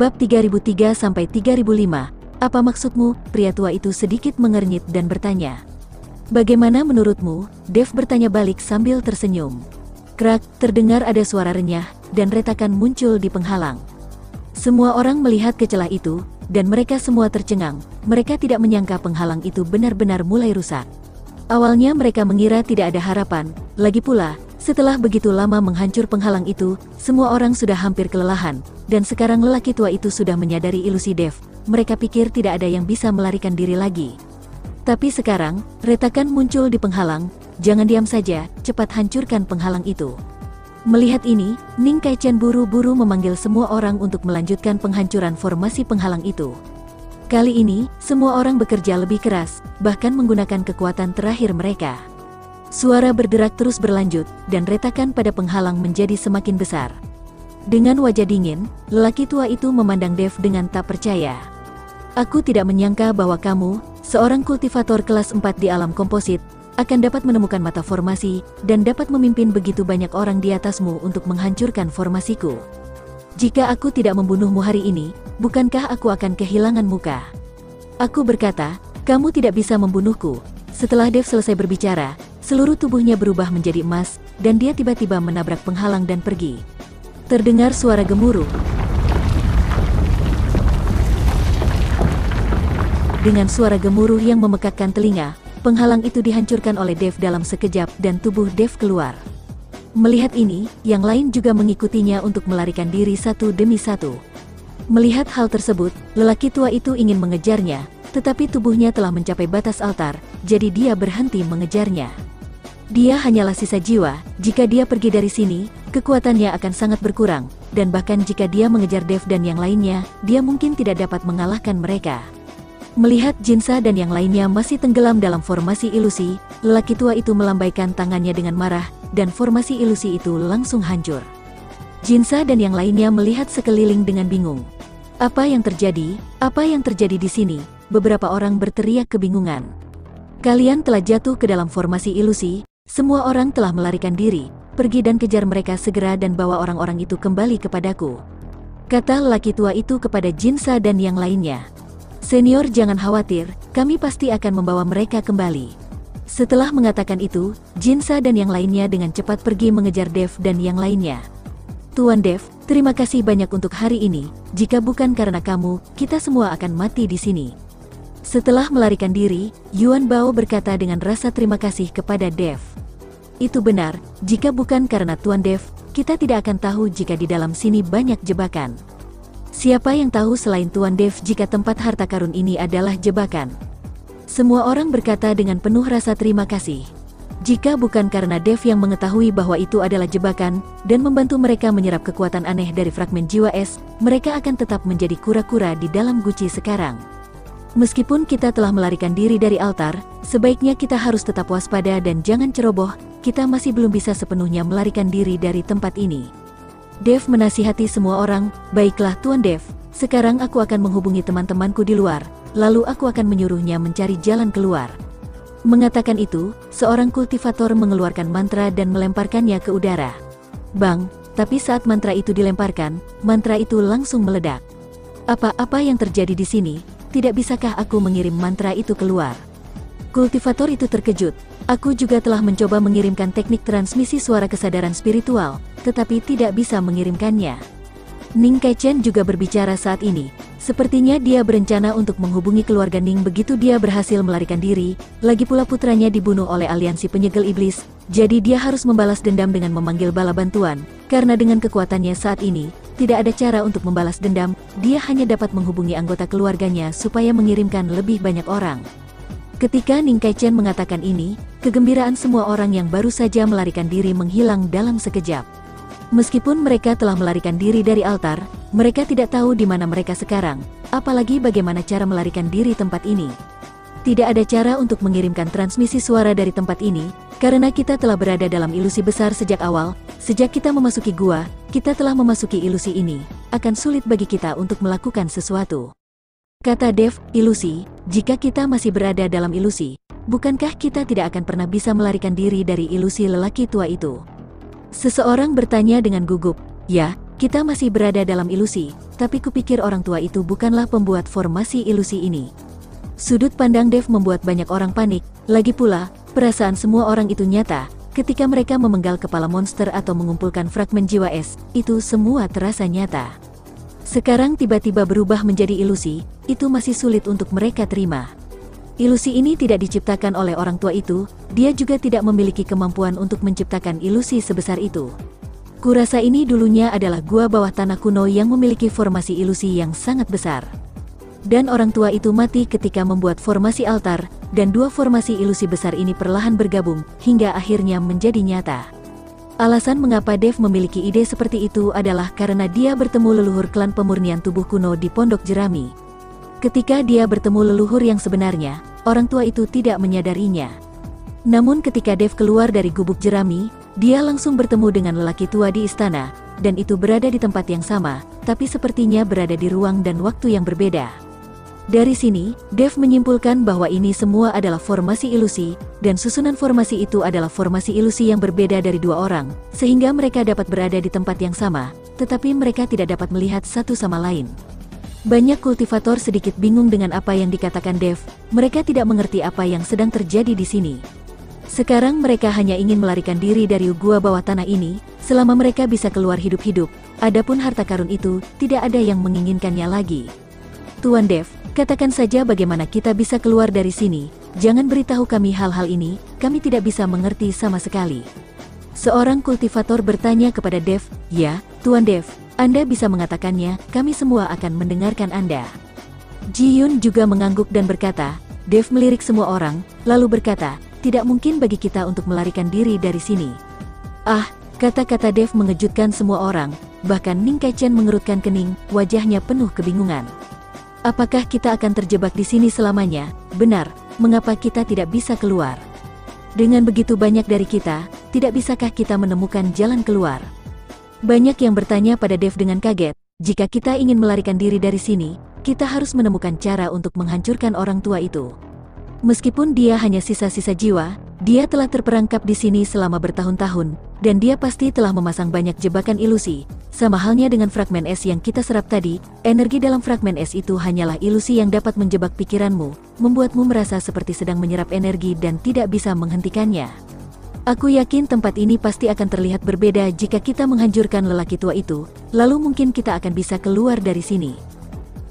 Bab 3003-3005. Apa maksudmu? Pria tua itu sedikit mengernyit dan bertanya. Bagaimana menurutmu? Dev bertanya balik sambil tersenyum. Krak, terdengar ada suara renyah, dan retakan muncul di penghalang. Semua orang melihat ke celah itu, dan mereka semua tercengang. Mereka tidak menyangka penghalang itu benar-benar mulai rusak. Awalnya mereka mengira tidak ada harapan, lagi pula, setelah begitu lama menghancur penghalang itu, semua orang sudah hampir kelelahan, dan sekarang lelaki tua itu sudah menyadari ilusi Dev. Mereka pikir tidak ada yang bisa melarikan diri lagi. Tapi sekarang, retakan muncul di penghalang. Jangan diam saja, cepat hancurkan penghalang itu. Melihat ini, Ning Kaichen buru-buru memanggil semua orang untuk melanjutkan penghancuran formasi penghalang itu. Kali ini, semua orang bekerja lebih keras, bahkan menggunakan kekuatan terakhir mereka. Suara berderak terus berlanjut, dan retakan pada penghalang menjadi semakin besar. Dengan wajah dingin, lelaki tua itu memandang Dev dengan tak percaya. Aku tidak menyangka bahwa kamu, seorang kultivator kelas 4 di alam komposit, akan dapat menemukan mata formasi, dan dapat memimpin begitu banyak orang di atasmu untuk menghancurkan formasiku. Jika aku tidak membunuhmu hari ini, bukankah aku akan kehilangan muka? Aku berkata, kamu tidak bisa membunuhku. Setelah Dev selesai berbicara, seluruh tubuhnya berubah menjadi emas, dan dia tiba-tiba menabrak penghalang dan pergi. Terdengar suara gemuruh. Dengan suara gemuruh yang memekakkan telinga, penghalang itu dihancurkan oleh Dev dalam sekejap dan tubuh Dev keluar. Melihat ini, yang lain juga mengikutinya untuk melarikan diri satu demi satu. Melihat hal tersebut, lelaki tua itu ingin mengejarnya, tetapi tubuhnya telah mencapai batas altar, jadi dia berhenti mengejarnya. Dia hanyalah sisa jiwa, jika dia pergi dari sini, kekuatannya akan sangat berkurang, dan bahkan jika dia mengejar Dev dan yang lainnya, dia mungkin tidak dapat mengalahkan mereka. Melihat Jinsa dan yang lainnya masih tenggelam dalam formasi ilusi, lelaki tua itu melambaikan tangannya dengan marah, dan formasi ilusi itu langsung hancur. Jinsa dan yang lainnya melihat sekeliling dengan bingung. Apa yang terjadi? Apa yang terjadi di sini? Beberapa orang berteriak kebingungan. Kalian telah jatuh ke dalam formasi ilusi, semua orang telah melarikan diri, pergi dan kejar mereka segera dan bawa orang-orang itu kembali kepadaku. Kata lelaki tua itu kepada Jinsa dan yang lainnya. Senior, jangan khawatir, kami pasti akan membawa mereka kembali. Setelah mengatakan itu, Jinsa dan yang lainnya dengan cepat pergi mengejar Dev dan yang lainnya. Tuan Dev, terima kasih banyak untuk hari ini, jika bukan karena kamu, kita semua akan mati di sini. Setelah melarikan diri, Yuan Bao berkata dengan rasa terima kasih kepada Dev. Itu benar, jika bukan karena Tuan Dev, kita tidak akan tahu jika di dalam sini banyak jebakan. Siapa yang tahu selain Tuan Dev jika tempat harta karun ini adalah jebakan? Semua orang berkata dengan penuh rasa terima kasih. Jika bukan karena Dev yang mengetahui bahwa itu adalah jebakan, dan membantu mereka menyerap kekuatan aneh dari fragmen jiwa es, mereka akan tetap menjadi kura-kura di dalam guci sekarang. Meskipun kita telah melarikan diri dari altar, sebaiknya kita harus tetap waspada dan jangan ceroboh, kita masih belum bisa sepenuhnya melarikan diri dari tempat ini. Dev menasihati semua orang, baiklah Tuan Dev, sekarang aku akan menghubungi teman-temanku di luar, lalu aku akan menyuruhnya mencari jalan keluar. Mengatakan itu, seorang kultivator mengeluarkan mantra dan melemparkannya ke udara. Bang, tapi saat mantra itu dilemparkan, mantra itu langsung meledak. Apa yang terjadi di sini? Tidak bisakah aku mengirim mantra itu keluar? Kultivator itu terkejut. Aku juga telah mencoba mengirimkan teknik transmisi suara kesadaran spiritual, tetapi tidak bisa mengirimkannya. Ning Kaichen juga berbicara saat ini. Sepertinya dia berencana untuk menghubungi keluarga Ning begitu dia berhasil melarikan diri, lagi pula putranya dibunuh oleh aliansi penyegel iblis, jadi dia harus membalas dendam dengan memanggil bala bantuan, karena dengan kekuatannya saat ini, tidak ada cara untuk membalas dendam, dia hanya dapat menghubungi anggota keluarganya supaya mengirimkan lebih banyak orang. Ketika Ning Kaichen mengatakan ini, kegembiraan semua orang yang baru saja melarikan diri menghilang dalam sekejap. Meskipun mereka telah melarikan diri dari altar, mereka tidak tahu di mana mereka sekarang, apalagi bagaimana cara melarikan diri tempat ini. Tidak ada cara untuk mengirimkan transmisi suara dari tempat ini, karena kita telah berada dalam ilusi besar sejak awal, sejak kita memasuki gua, kita telah memasuki ilusi ini, akan sulit bagi kita untuk melakukan sesuatu. Kata Dev, ilusi, jika kita masih berada dalam ilusi, bukankah kita tidak akan pernah bisa melarikan diri dari ilusi lelaki tua itu? Seseorang bertanya dengan gugup. Ya, Kita masih berada dalam ilusi, tapi kupikir orang tua itu bukanlah pembuat formasi ilusi ini. Sudut pandang Dev membuat banyak orang panik, lagi pula, perasaan semua orang itu nyata, ketika mereka memenggal kepala monster atau mengumpulkan fragmen jiwa es, itu semua terasa nyata. Sekarang tiba-tiba berubah menjadi ilusi, itu masih sulit untuk mereka terima. Ilusi ini tidak diciptakan oleh orang tua itu, dia juga tidak memiliki kemampuan untuk menciptakan ilusi sebesar itu. Kurasa ini dulunya adalah gua bawah tanah kuno yang memiliki formasi ilusi yang sangat besar. Dan orang tua itu mati ketika membuat formasi altar, dan dua formasi ilusi besar ini perlahan bergabung, hingga akhirnya menjadi nyata. Alasan mengapa Dev memiliki ide seperti itu adalah karena dia bertemu leluhur klan pemurnian tubuh kuno di Pondok Jerami. Ketika dia bertemu leluhur yang sebenarnya, orang tua itu tidak menyadarinya. Namun ketika Dev keluar dari gubuk jerami, dia langsung bertemu dengan lelaki tua di istana, dan itu berada di tempat yang sama, tapi sepertinya berada di ruang dan waktu yang berbeda. Dari sini, Dev menyimpulkan bahwa ini semua adalah formasi ilusi, dan susunan formasi itu adalah formasi ilusi yang berbeda dari dua orang, sehingga mereka dapat berada di tempat yang sama, tetapi mereka tidak dapat melihat satu sama lain. Banyak kultivator sedikit bingung dengan apa yang dikatakan Dev, mereka tidak mengerti apa yang sedang terjadi di sini. Sekarang mereka hanya ingin melarikan diri dari gua bawah tanah ini, selama mereka bisa keluar hidup-hidup, adapun harta karun itu, tidak ada yang menginginkannya lagi. Tuan Dev, katakan saja bagaimana kita bisa keluar dari sini, jangan beritahu kami hal-hal ini, kami tidak bisa mengerti sama sekali. Seorang kultivator bertanya kepada Dev, ya, Tuan Dev, Anda bisa mengatakannya, kami semua akan mendengarkan Anda. Ji Yun juga mengangguk dan berkata, Dev melirik semua orang, lalu berkata, tidak mungkin bagi kita untuk melarikan diri dari sini. Ah, kata-kata Dev mengejutkan semua orang, bahkan Ning Kaichen mengerutkan kening, wajahnya penuh kebingungan. Apakah kita akan terjebak di sini selamanya? Benar, mengapa kita tidak bisa keluar? Dengan begitu banyak dari kita, tidak bisakah kita menemukan jalan keluar? Banyak yang bertanya pada Dev dengan kaget, jika kita ingin melarikan diri dari sini, kita harus menemukan cara untuk menghancurkan orang tua itu. Meskipun dia hanya sisa-sisa jiwa, dia telah terperangkap di sini selama bertahun-tahun, dan dia pasti telah memasang banyak jebakan ilusi. Sama halnya dengan fragmen es yang kita serap tadi, energi dalam fragmen es itu hanyalah ilusi yang dapat menjebak pikiranmu, membuatmu merasa seperti sedang menyerap energi dan tidak bisa menghentikannya. Aku yakin tempat ini pasti akan terlihat berbeda jika kita menghancurkan lelaki tua itu, lalu mungkin kita akan bisa keluar dari sini.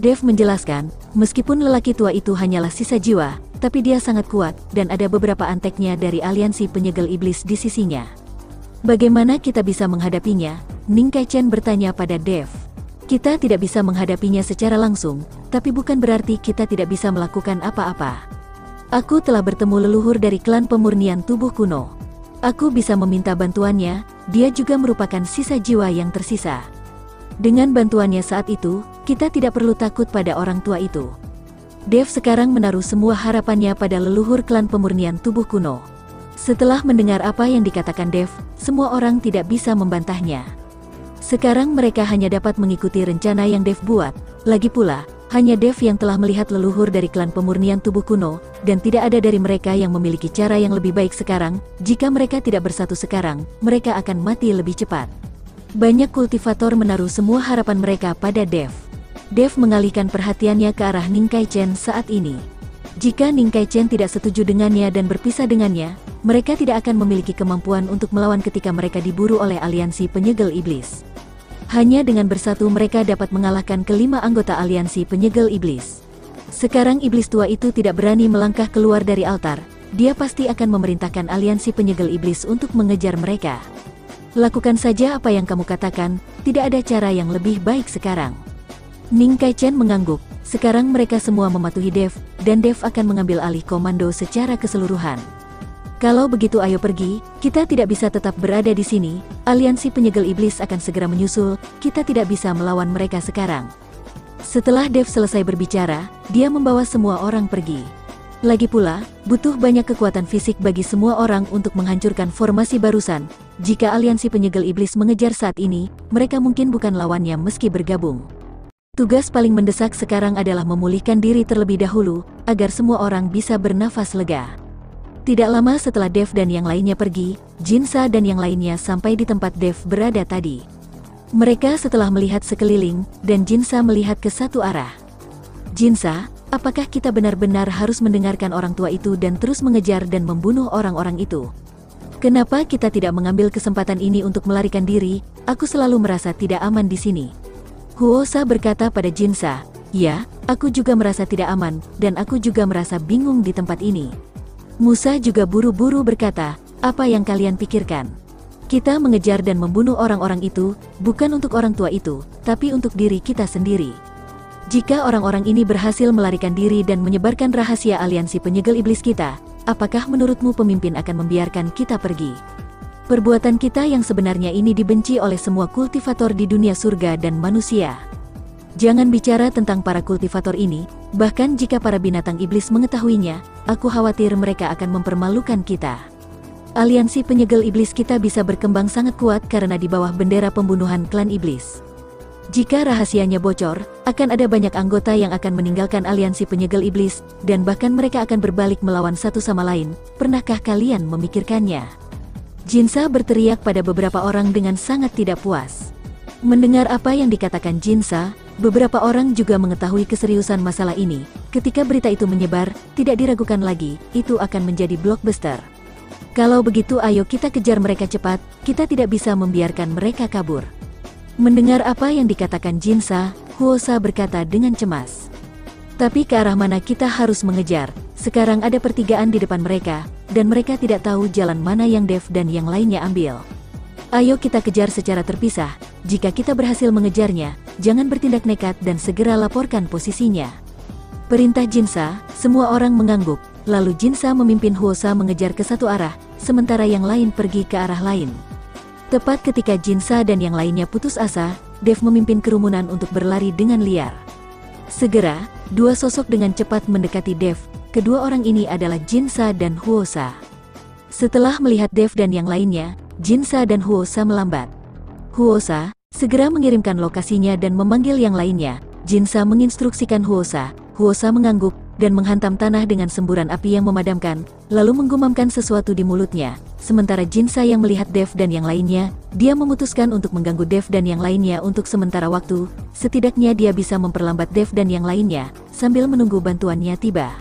Dev menjelaskan, meskipun lelaki tua itu hanyalah sisa jiwa, tapi dia sangat kuat, dan ada beberapa anteknya dari aliansi penyegel iblis di sisinya. Bagaimana kita bisa menghadapinya? Ning Kaichen bertanya pada Dev. Kita tidak bisa menghadapinya secara langsung, tapi bukan berarti kita tidak bisa melakukan apa-apa. Aku telah bertemu leluhur dari klan pemurnian tubuh kuno. Aku bisa meminta bantuannya, dia juga merupakan sisa jiwa yang tersisa. Dengan bantuannya saat itu, kita tidak perlu takut pada orang tua itu. Dev sekarang menaruh semua harapannya pada leluhur klan pemurnian tubuh kuno. Setelah mendengar apa yang dikatakan Dev, semua orang tidak bisa membantahnya. Sekarang mereka hanya dapat mengikuti rencana yang Dev buat, lagi pula, hanya Dev yang telah melihat leluhur dari klan pemurnian tubuh kuno, dan tidak ada dari mereka yang memiliki cara yang lebih baik sekarang. Jika mereka tidak bersatu sekarang, mereka akan mati lebih cepat. Banyak kultivator menaruh semua harapan mereka pada Dev. Dev mengalihkan perhatiannya ke arah Ning Kaichen saat ini. Jika Ning Kaichen tidak setuju dengannya dan berpisah dengannya, mereka tidak akan memiliki kemampuan untuk melawan ketika mereka diburu oleh aliansi penyegel iblis. Hanya dengan bersatu mereka dapat mengalahkan kelima anggota aliansi penyegel iblis. Sekarang iblis tua itu tidak berani melangkah keluar dari altar, dia pasti akan memerintahkan aliansi penyegel iblis untuk mengejar mereka. Lakukan saja apa yang kamu katakan, tidak ada cara yang lebih baik sekarang. Ning Kaichen mengangguk, sekarang mereka semua mematuhi Dev, dan Dev akan mengambil alih komando secara keseluruhan. Kalau begitu ayo pergi, kita tidak bisa tetap berada di sini, aliansi penyegel iblis akan segera menyusul, kita tidak bisa melawan mereka sekarang. Setelah Dev selesai berbicara, dia membawa semua orang pergi. Lagi pula, butuh banyak kekuatan fisik bagi semua orang untuk menghancurkan formasi barusan. Jika aliansi penyegel iblis mengejar saat ini, mereka mungkin bukan lawannya meski bergabung. Tugas paling mendesak sekarang adalah memulihkan diri terlebih dahulu, agar semua orang bisa bernafas lega. Tidak lama setelah Dev dan yang lainnya pergi, Jinsa dan yang lainnya sampai di tempat Dev berada tadi. Mereka setelah melihat sekeliling, dan Jinsa melihat ke satu arah. Jinsa, apakah kita benar-benar harus mendengarkan orang tua itu dan terus mengejar dan membunuh orang-orang itu? Kenapa kita tidak mengambil kesempatan ini untuk melarikan diri? Aku selalu merasa tidak aman di sini. Huosa berkata pada Jinsa, ya, aku juga merasa tidak aman, dan aku juga merasa bingung di tempat ini. Musa juga buru-buru berkata, apa yang kalian pikirkan? Kita mengejar dan membunuh orang-orang itu, bukan untuk orang tua itu, tapi untuk diri kita sendiri. Jika orang-orang ini berhasil melarikan diri dan menyebarkan rahasia aliansi penyegel iblis kita, apakah menurutmu pemimpin akan membiarkan kita pergi? Perbuatan kita yang sebenarnya ini dibenci oleh semua kultivator di dunia surga dan manusia. Jangan bicara tentang para kultivator ini, bahkan jika para binatang iblis mengetahuinya, aku khawatir mereka akan mempermalukan kita. Aliansi penyegel iblis kita bisa berkembang sangat kuat karena di bawah bendera pembunuhan klan iblis. Jika rahasianya bocor, akan ada banyak anggota yang akan meninggalkan aliansi penyegel iblis, dan bahkan mereka akan berbalik melawan satu sama lain. Pernahkah kalian memikirkannya? Jinsa berteriak pada beberapa orang dengan sangat tidak puas. Mendengar apa yang dikatakan Jinsa, beberapa orang juga mengetahui keseriusan masalah ini. Ketika berita itu menyebar, tidak diragukan lagi, itu akan menjadi blockbuster. Kalau begitu ayo kita kejar mereka cepat, kita tidak bisa membiarkan mereka kabur. Mendengar apa yang dikatakan Jinsa, Huosa berkata dengan cemas. Tapi ke arah mana kita harus mengejar? Sekarang ada pertigaan di depan mereka, dan mereka tidak tahu jalan mana yang Dev dan yang lainnya ambil. Ayo kita kejar secara terpisah, jika kita berhasil mengejarnya, jangan bertindak nekat dan segera laporkan posisinya. Perintah Jinsa, semua orang mengangguk, lalu Jinsa memimpin Huosa mengejar ke satu arah, sementara yang lain pergi ke arah lain. Tepat ketika Jinsa dan yang lainnya putus asa, Dev memimpin kerumunan untuk berlari dengan liar. Segera, dua sosok dengan cepat mendekati Dev. Kedua orang ini adalah Jinsa dan Huosa. Setelah melihat Dev dan yang lainnya, Jinsa dan Huosa melambat. Huosa segera mengirimkan lokasinya dan memanggil yang lainnya. Jinsa menginstruksikan Huosa. Huosa mengangguk dan menghantam tanah dengan semburan api yang memadamkan, lalu menggumamkan sesuatu di mulutnya. Sementara Jinsa yang melihat Dev dan yang lainnya, dia memutuskan untuk mengganggu Dev dan yang lainnya untuk sementara waktu. Setidaknya dia bisa memperlambat Dev dan yang lainnya, sambil menunggu bantuannya tiba.